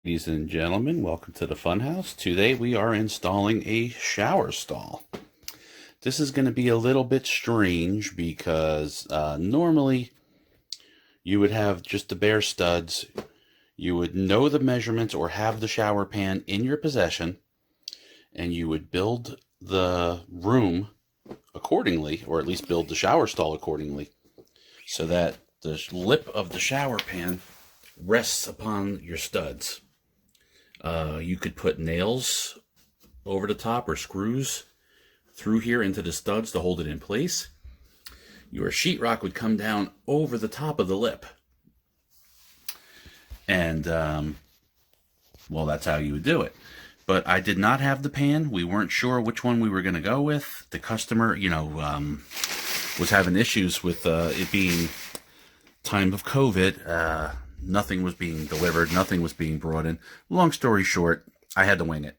Ladies and gentlemen, welcome to the Funhouse. Today we are installing a shower stall. This is going to be a little bit strange because normally you would have just the bare studs. You would know the measurements or have the shower pan in your possession, and you would build the room accordingly, or at least build the shower stall accordingly, so that the lip of the shower pan rests upon your studs. You could put nails over the top or screws through here into the studs to hold it in place. Your sheetrock would come down over the top of the lip. And, well, that's how you would do it. But I did not have the pan. We weren't sure which one we were going to go with. The customer, was having issues with it being time of COVID. Nothing was being delivered. Nothing was being brought in. Long story short, I had to wing it.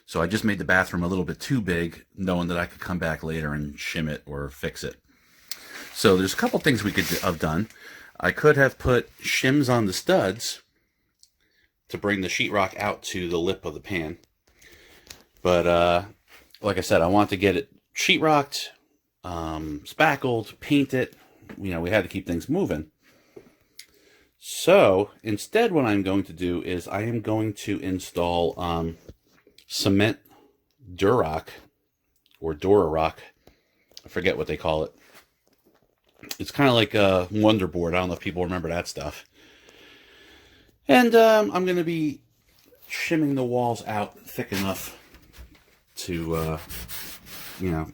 So I just made the bathroom a little bit too big, knowing that I could come back later and shim it or fix it. So there's a couple things we could have done. I could have put shims on the studs to bring the sheetrock out to the lip of the pan. But like I said, I want to get it sheetrocked, spackled, paint it. We had to keep things moving. So instead, what I'm going to do is I am going to install cement Durock or Durarock. I forget what they call it. It's kind of like a Wonder Board. I don't know if people remember that stuff. And I'm going to be shimming the walls out thick enough to,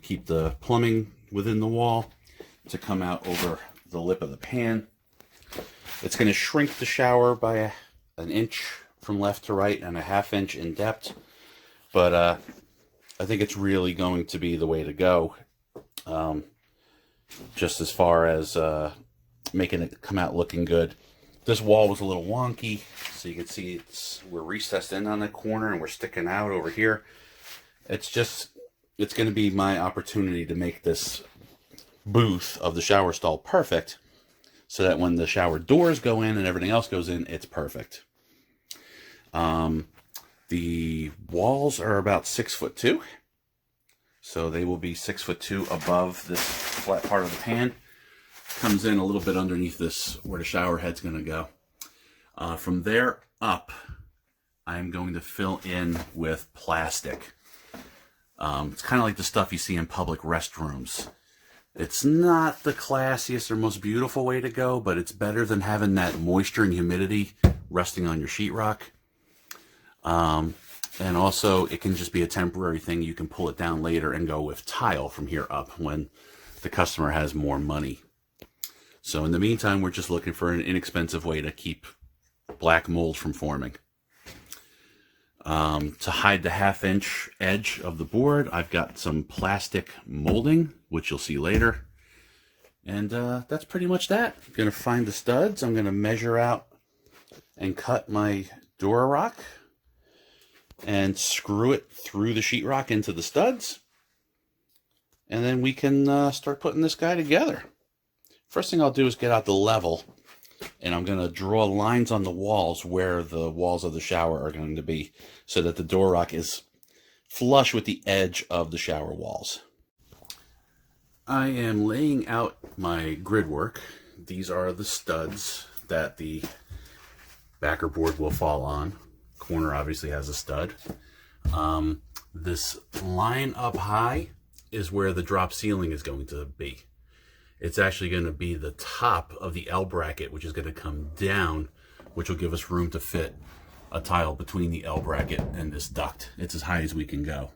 keep the plumbing within the wall to come out over the lip of the pan. It's going to shrink the shower by an inch from left to right and a ½ inch in depth. But I think it's really going to be the way to go. Just as far as making it come out looking good. This wall was a little wonky, so you can see we're recessed in on the corner and we're sticking out over here. It's going to be my opportunity to make this booth of the shower stall perfect, so that when the shower doors go in and everything else goes in, it's perfect. The walls are about 6'2", so they will be 6'2" above this flat part of the pan. Comes in a little bit underneath this where the shower head's going to go. From there up, I'm going to fill in with plastic. It's kind of like the stuff you see in public restrooms. It's not the classiest or most beautiful way to go, but it's better than having that moisture and humidity resting on your sheetrock. And also, it can just be a temporary thing. You can pull it down later and go with tile from here up when the customer has more money. So in the meantime, we're just looking for an inexpensive way to keep black mold from forming. To hide the ½ inch edge of the board, I've got some plastic molding, which you'll see later. And that's pretty much that. I'm going to find the studs. I'm going to measure out and cut my Durarock and screw it through the sheetrock into the studs. And then we can start putting this guy together. First thing I'll do is get out the level, and I'm going to draw lines on the walls where the walls of the shower are going to be, so that the Durarock is flush with the edge of the shower walls. I am laying out my Gridwork. These are the studs that the backer board will fall on. Corner obviously has a stud. This line up high is where the drop ceiling is going to be. It's actually going to be the top of the L bracket, which is going to come down, which will give us room to fit a tile between the L bracket and this duct. It's as high as we can go.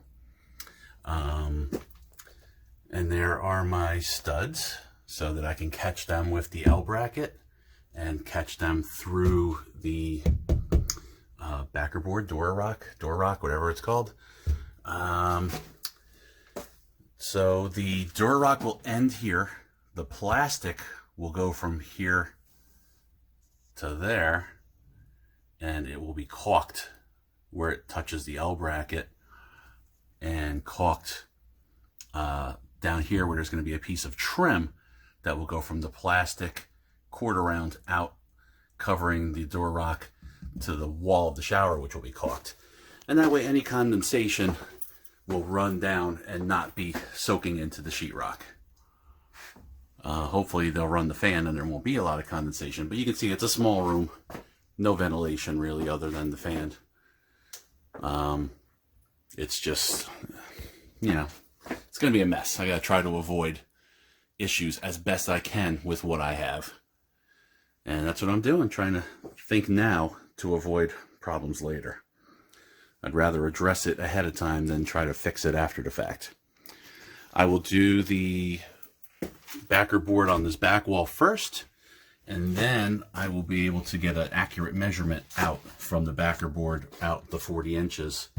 And there are my studs so that I can catch them with the L bracket and catch them through the backer board, Durarock, whatever it's called. So the Durarock will end here. The plastic will go from here to there, and it will be caulked where it touches the L bracket, and caulked down here where there's going to be a piece of trim that will go from the plastic quarter round out, covering the Durarock to the wall of the shower, which will be caulked. And that way any condensation will run down and not be soaking into the sheetrock. Hopefully they'll run the fan and there won't be a lot of condensation, but you can see it's a small room. No ventilation really other than the fan. It's just, you know, it's going to be a mess. I got to try to avoid issues as best I can with what I have. And that's what I'm doing, trying to think now to avoid problems later. I'd rather address it ahead of time than try to fix it after the fact. I will do the backer board on this back wall first, and then I will be able to get an accurate measurement out from the backer board out the 40 inches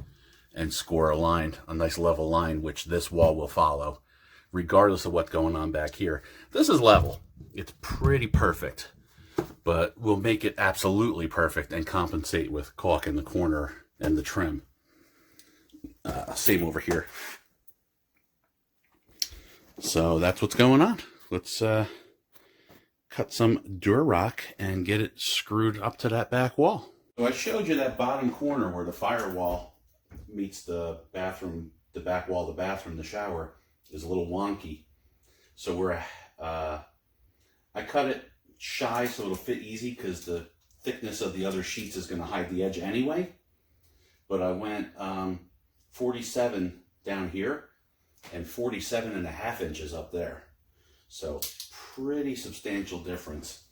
and score a line, a nice level line, which this wall will follow, regardless of what's going on back here. This is level. It's pretty perfect, but we'll make it absolutely perfect and compensate with caulk in the corner and the trim. Same over here. So that's what's going on. Let's cut some Durarock and get it screwed up to that back wall. So I showed you that bottom corner where the firewall meets the bathroom, the back wall of the bathroom, the shower, is a little wonky. So I cut it shy so it'll fit easy because the thickness of the other sheets is going to hide the edge anyway. But I went 47 down here and 47.5 inches up there. So pretty substantial difference.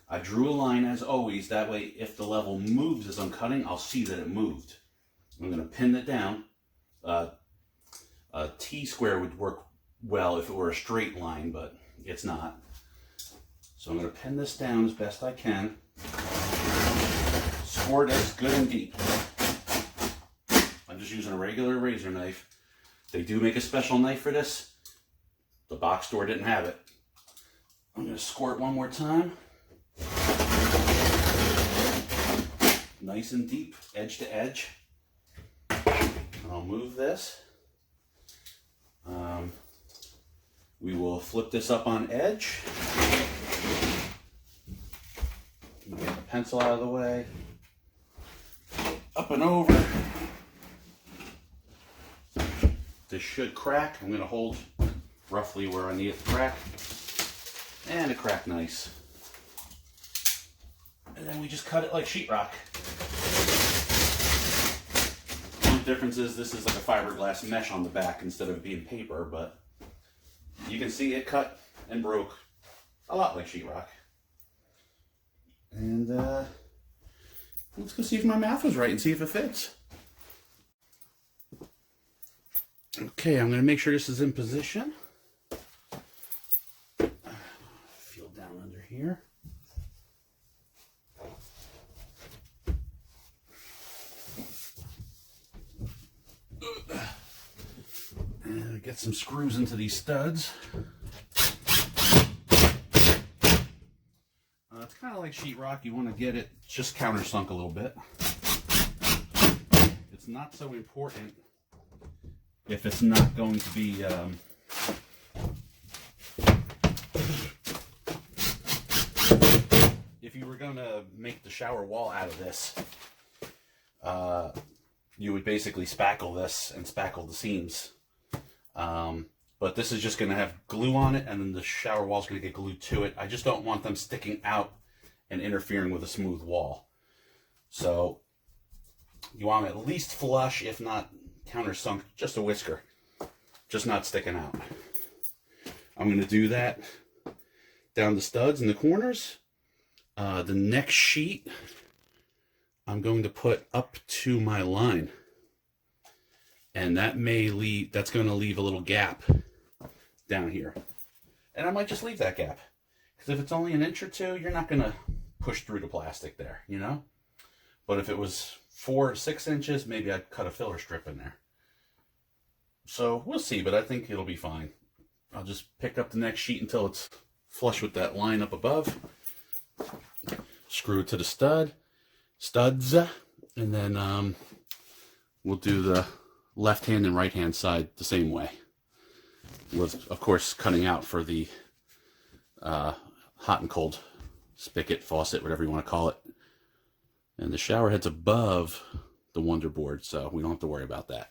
I drew a line as always, that way if the level moves as I'm cutting, I'll see that it moved. I'm going to pin it down. A T-square would work well if it were a straight line, but it's not. So I'm going to pin this down as best I can. Score it as good and deep. I'm just using a regular razor knife. They do make a special knife for this. The box store didn't have it. I'm going to score it one more time. Nice and deep, edge to edge. I'll move this. We will flip this up on edge. Get the pencil out of the way. Up and over. This should crack. I'm going to hold roughly where I need it to crack. And it cracked nice. And then we just cut it like sheetrock. The only difference is this is like a fiberglass mesh on the back instead of being paper, but you can see it cut and broke a lot like sheetrock. And let's go see if my math was right and see if it fits. Okay, I'm going to make sure this is in position. Feel down under here. And get some screws into these studs. It's kind of like sheetrock. You want to get it just countersunk a little bit. It's not so important if it's not going to be if you were going to make the shower wall out of this, you would basically spackle this and spackle the seams. But this is just going to have glue on it, and then the shower wall is going to get glued to it. I just don't want them sticking out and interfering with a smooth wall. So you want them at least flush, if not countersunk, just a whisker, just not sticking out. I'm going to do that down the studs in the corners. The next sheet I'm going to put up to my line, and that's going to leave a little gap down here, and I might just leave that gap because if it's only an inch or two, you're not going to push through the plastic there, you know. But if it was 4 or 6 inches, maybe I'd cut a filler strip in there. So we'll see, but I think it'll be fine. I'll just pick up the next sheet until it's flush with that line up above. Screw it to the studs, and then we'll do the left hand and right hand side the same way. With, of course, cutting out for the hot and cold spigot, faucet, whatever you want to call it. And the shower head's above the Wonder Board, so we don't have to worry about that.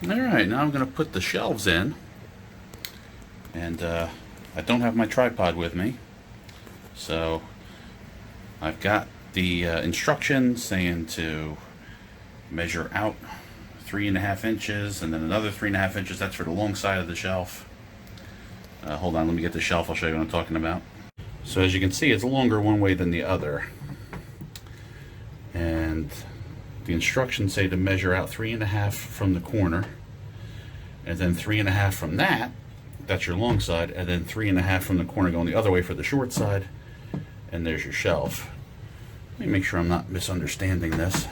Alright, now I'm going to put the shelves in. And I don't have my tripod with me. So I've got the instructions saying to measure out 3.5 inches and then another 3.5 inches. That's for the long side of the shelf. Hold on, let me get the shelf. I'll show you what I'm talking about. So as you can see, it's longer one way than the other. And the instructions say to measure out 3.5 from the corner, and then 3.5 from that. That's your long side, and then 3.5 from the corner going the other way for the short side. And there's your shelf. Let me make sure I'm not misunderstanding this.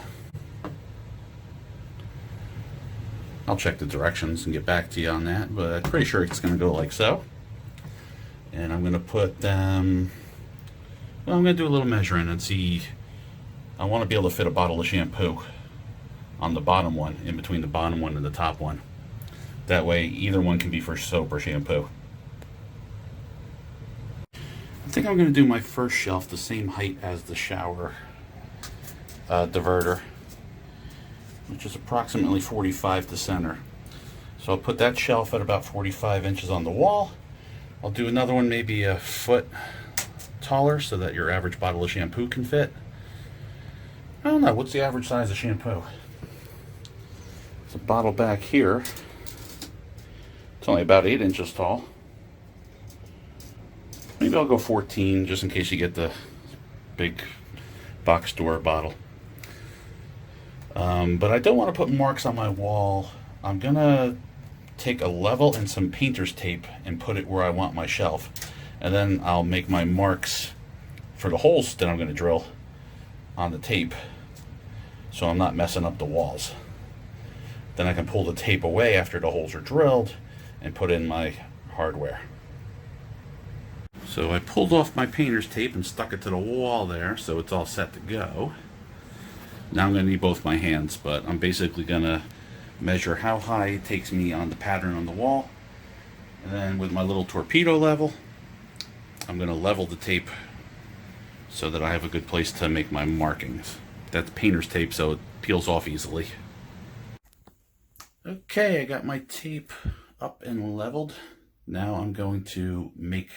I'll check the directions and get back to you on that, but I'm pretty sure it's going to go like so. And I'm going to put them, well, I'm going to do a little measuring and see. I want to be able to fit a bottle of shampoo on the bottom one, in between the bottom one and the top one. That way either one can be for soap or shampoo. I think I'm going to do my first shelf the same height as the shower diverter, which is approximately 45 to center. So I'll put that shelf at about 45 inches on the wall. I'll do another one maybe a foot taller so that your average bottle of shampoo can fit. I don't know, what's the average size of shampoo? It's a bottle back here. It's only about 8 inches tall. Maybe I'll go 14 just in case you get the big box store bottle. But I don't want to put marks on my wall. I'm gonna take a level and some painter's tape and put it where I want my shelf. And then I'll make my marks for the holes that I'm gonna drill on the tape, so I'm not messing up the walls. Then I can pull the tape away after the holes are drilled and put in my hardware. So I pulled off my painter's tape and stuck it to the wall there, so it's all set to go. Now I'm going to need both my hands, but I'm basically going to measure how high it takes me on the pattern on the wall. And then with my little torpedo level, I'm going to level the tape so that I have a good place to make my markings. That's painter's tape, so it peels off easily. Okay, I got my tape up and leveled. Now I'm going to make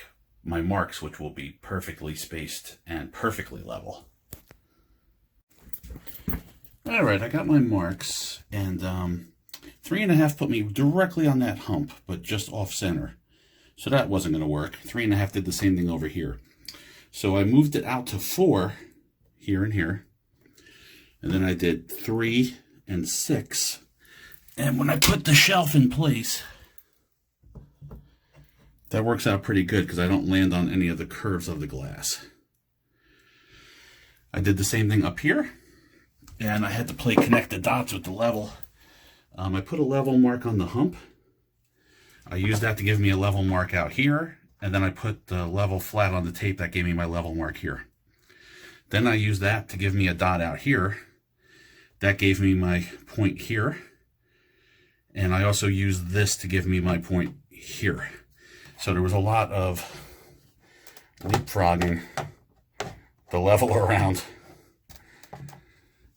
my marks, which will be perfectly spaced and perfectly level. Alright, I got my marks, and 3.5 put me directly on that hump, but just off center. So that wasn't going to work. 3.5 did the same thing over here. So I moved it out to 4, here and here. And then I did 3 and 6. And when I put the shelf in place, that works out pretty good because I don't land on any of the curves of the glass. I did the same thing up here, and I had to play connect the dots with the level. I put a level mark on the hump. I used that to give me a level mark out here, and then I put the level flat on the tape. That gave me my level mark here. Then I used that to give me a dot out here. That gave me my point here. And I also used this to give me my point here. So there was a lot of leapfrogging the level around.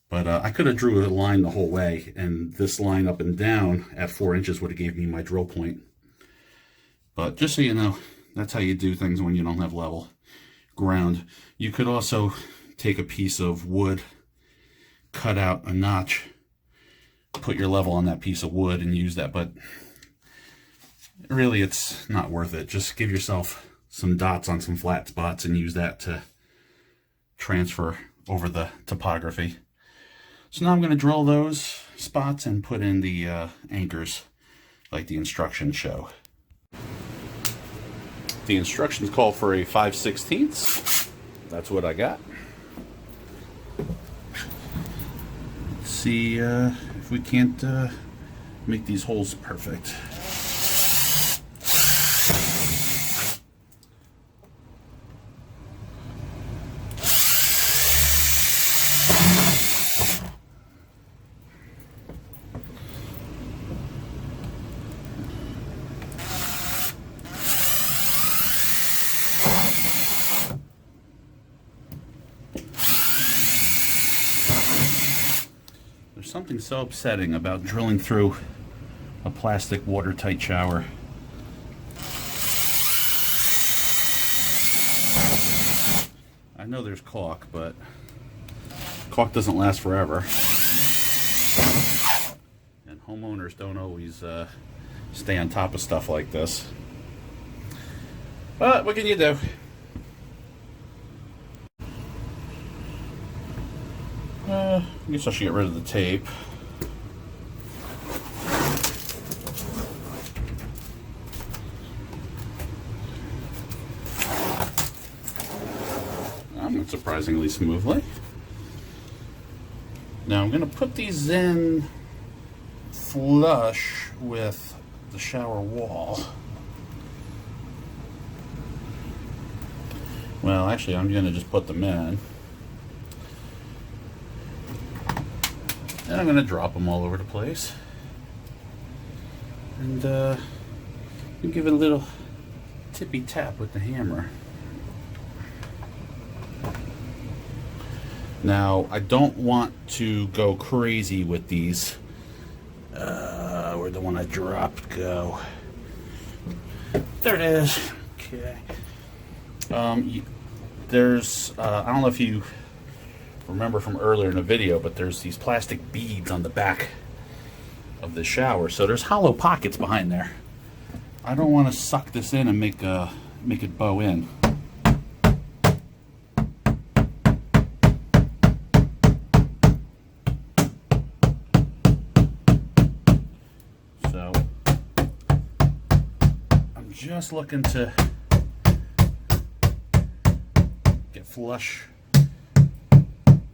But I could have drew a line the whole way, and this line up and down at 4 inches would have gave me my drill point. But just so you know, that's how you do things when you don't have level ground. You could also take a piece of wood, cut out a notch, put your level on that piece of wood and use that, but really it's not worth it. Just give yourself some dots on some flat spots and use that to transfer over the topography. So now I'm going to drill those spots and put in the anchors like the instructions show. The instructions call for a 5/16. That's what I got. Let's see if we can't make these holes perfect. There's something so upsetting about drilling through a plastic watertight shower. I know there's caulk, but caulk doesn't last forever. And homeowners don't always stay on top of stuff like this. But what can you do? I guess I should get rid of the tape. Went surprisingly smoothly. Now I'm going to put these in flush with the shower wall. Well, actually, I'm going to just put them in. And I'm going to drop them all over the place. And give it a little tippy tap with the hammer. Now, I don't want to go crazy with these. Where'd the one I dropped go? There it is. Okay. There's, I don't know if you remember from earlier in the video, but there's these plastic beads on the back of the shower. So there's hollow pockets behind there. I don't want to suck this in and make it bow in. So I'm just looking to get flush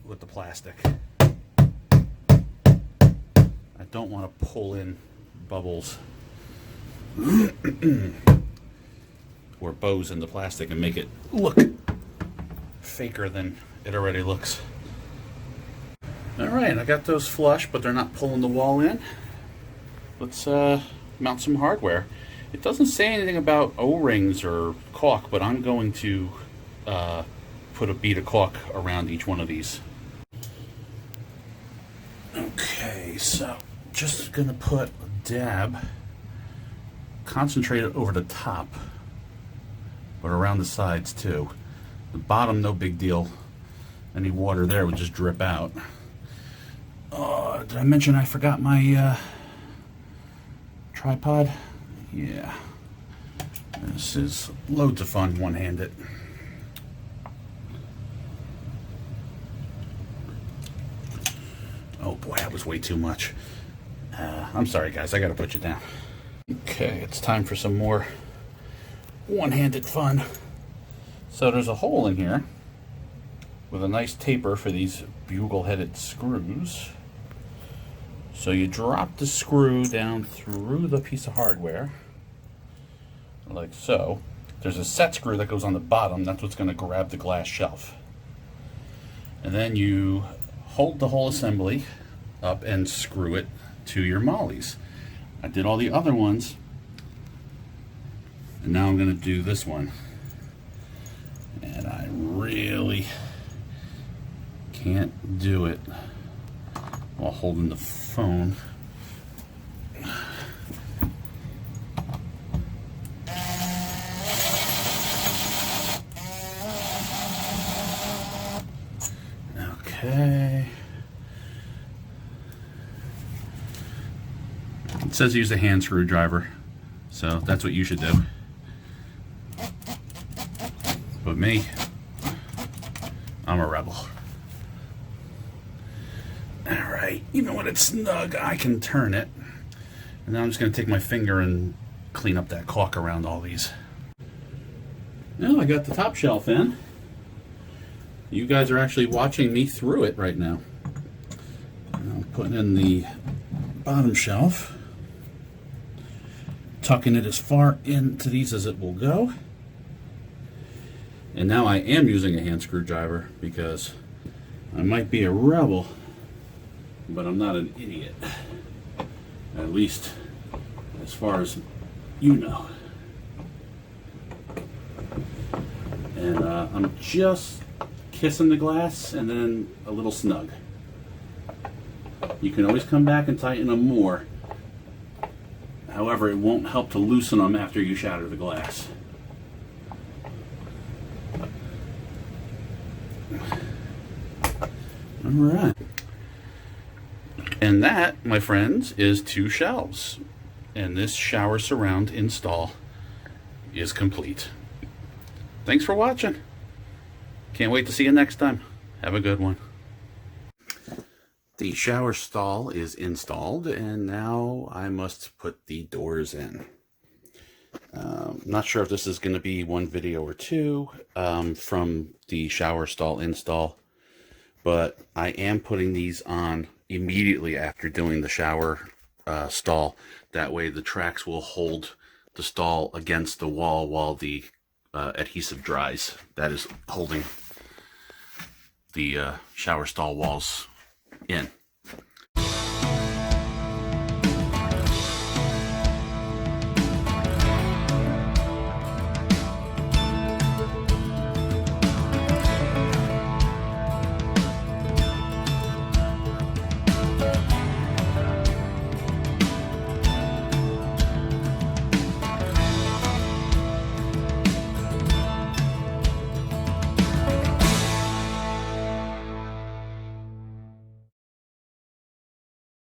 with the plastic. I don't want to pull in bubbles or bows in the plastic and make it look faker than it already looks. Alright, I got those flush, but they're not pulling the wall in. Let's mount some hardware. It doesn't say anything about O-rings or caulk, but I'm going to put a bead of caulk around each one of these. Okay, so just gonna put a dab, concentrate it over the top, but around the sides too. The bottom, no big deal. Any water there would just drip out. Did I mention I forgot my tripod? Yeah. This is loads of fun one-handed. Oh boy, that was way too much. I'm sorry guys, I gotta put you down. Okay, it's time for some more one-handed fun. So there's a hole in here with a nice taper for these bugle-headed screws. So you drop the screw down through the piece of hardware, like so. There's a set screw that goes on the bottom, that's what's gonna grab the glass shelf. And then you hold the whole assembly up and screw it to your mollies. I did all the other ones, and now I'm going to do this one. And I really can't do it while holding the phone. Okay. It says use a hand screwdriver, so that's what you should do. But me, I'm a rebel. Alright, even when it's snug, I can turn it. And now I'm just going to take my finger and clean up that caulk around all these. Now I got the top shelf in. You guys are actually watching me through it right now. I'm putting in the bottom shelf, tucking it as far into these as it will go. And now I am using a hand screwdriver because I might be a rebel, but I'm not an idiot. At least as far as you know. And I'm just kissing the glass and then a little snug. You can always come back and tighten them more, However, it won't help to loosen them after you shatter the glass. All right. And that, my friends, is 2 shelves. And this shower surround install is complete. Thanks for watching. Can't wait to see you next time. Have a good one. The shower stall is installed, and now I must put the doors in. Not sure if this is going to be one video or two from the shower stall install, but I am putting these on immediately after doing the shower stall. That way the tracks will hold the stall against the wall while the adhesive dries. That is holding the shower stall walls in.